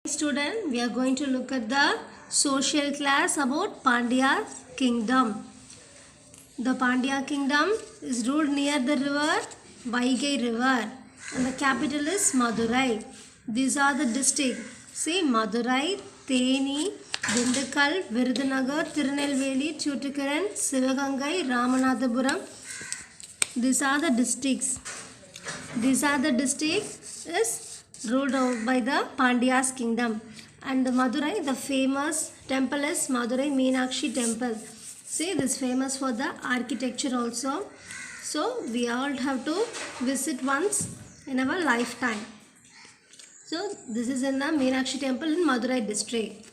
Student, we are going to look at the social class about Pandya kingdom. The Pandya kingdom is ruled near the river Vaigai river and the capital is Madurai. These are the districts. See Madurai, Theni, Dindigul, Virudhunagar, Tirunelveli, Tuticorin, Sivagangai, Ramanathapuram. These are the districts. Is ruled over by the Pandya's kingdom. And the Madurai, the famous temple is Madurai Meenakshi temple. See, this is famous for the architecture also. So we all have to visit once in our lifetime. So this is in the Meenakshi temple in Madurai district.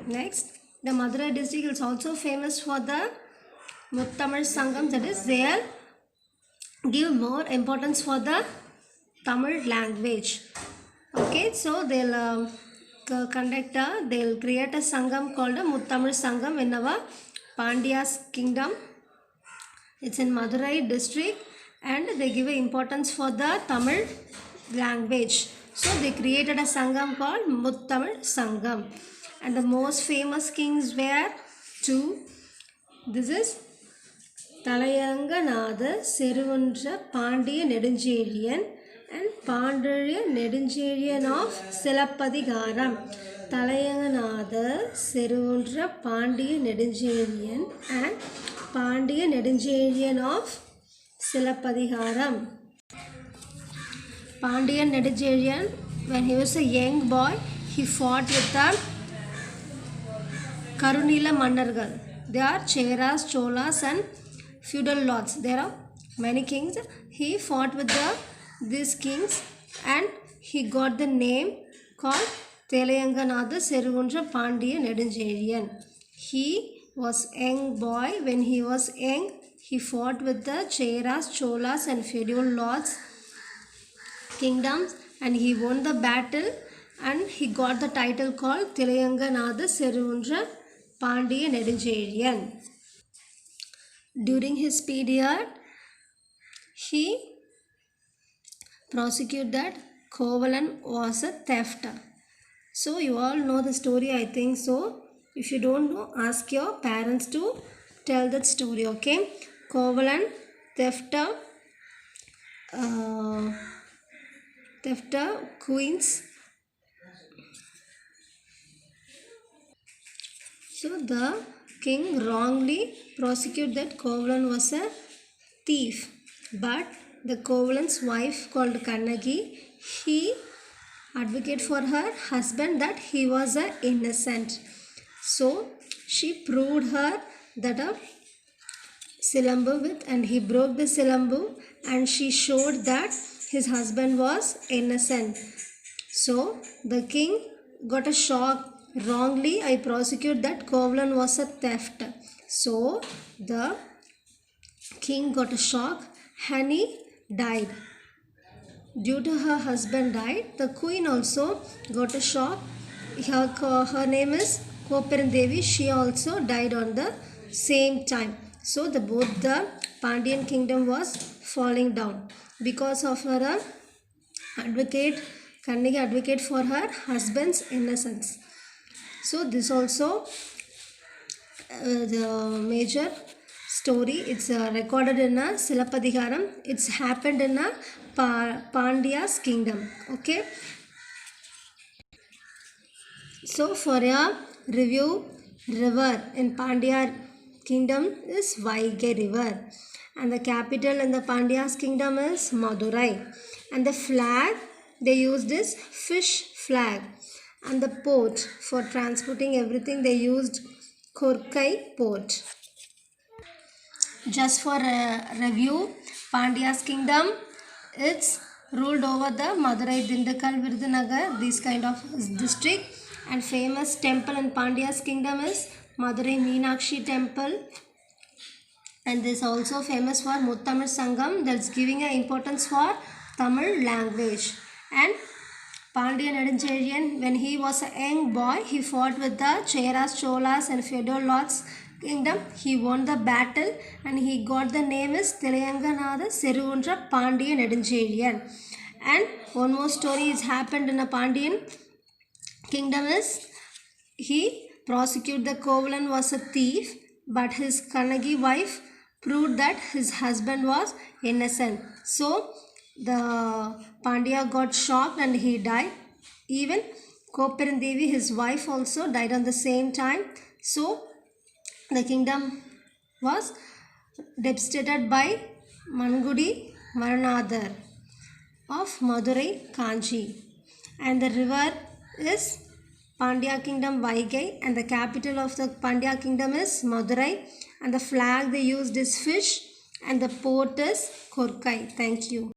Next, the Madurai district is also famous for the Muttamil Sangam, that is they give more importance for the Tamil language. Okay, so they'll they'll create a Sangam called a Muttamil Sangam in our Pandya's kingdom. It's in Madurai district and they give importance for the Tamil language. So they created a Sangam called Muttamil Sangam. And the most famous kings were two. This is Talayanganatha Seruvundra Pandya Neduncheliyan and Pandya Neduncheliyan of Silappatikaram. Talayanganatha Seruvundra Pandya Neduncheliyan and Pandya Neduncheliyan of Silappatikaram. Pandya Neduncheliyan, when he was a young boy, he fought with the Karunila Mannargal. They are Cheras, Cholas and feudal lords. There are many kings. He fought with these kings and he got the name called Thelayanganatha Seruvundra Pandya Neduncheliyan. He was a young boy. When he was young, he fought with the Cheras, Cholas and feudal lords kingdoms and he won the battle and he got the title called Thelayanganatha Seruvundra Pandya Neduncheliyan. During his period, he prosecuted that Kovalan was a theft. So you all know the story, I think so. If you don't know, ask your parents to tell that story, okay? Kovalan theft queens. So the king wrongly prosecuted that Kovalan was a thief, but the Kovalan's wife called Kannagi, he advocated for her husband that he was innocent. So she proved her that a Silambu with and he broke the Silambu and she showed that his husband was innocent. So the king got a shock. Wrongly I prosecute that Kovalan was a theft. So the king got a shock and he died. Due to her husband died, the queen also got a shock. Her name is Koperandevi. She also died on the same time. So both the Pandyan kingdom was falling down because of her advocate, Kannagi advocate for her husband's innocence. So this also the major story. It's recorded in a Silappatikaram. It's happened in a Pandya's kingdom. Okay. So for a review, river in Pandya kingdom is Vaigai river. And the capital in the Pandya's kingdom is Madurai. And the flag they used is fish flag. And the port for transporting everything they used Korkai port. Just for a review, Pandya's kingdom, it's ruled over the Madurai, Dindigul, Virudhunagar, these kind of district. And famous temple in Pandya's kingdom is Madurai Meenakshi temple. And this also famous for Muttamil Sangam, that's giving an importance for Tamil language. And Pandya Neduncheliyan, when he was a young boy, he fought with the Cheras, Cholas and feudal lords kingdom. He won the battle and he got the name as Thelayanganatha Seruvundra Pandya Neduncheliyan. And one more story is happened in a Pandyan kingdom is he prosecuted the Kovalan was a thief, but his Kannagi wife proved that his husband was innocent. So the Pandya got shocked and he died. Even Koperandevi, his wife, also died on the same time. So the kingdom was devastated by Mangudi Maranadhar of Madurai Kanchi. And the river is Pandya kingdom Vaigai, and the capital of the Pandya kingdom is Madurai, and the flag they used is fish, and the port is Korkai. Thank you.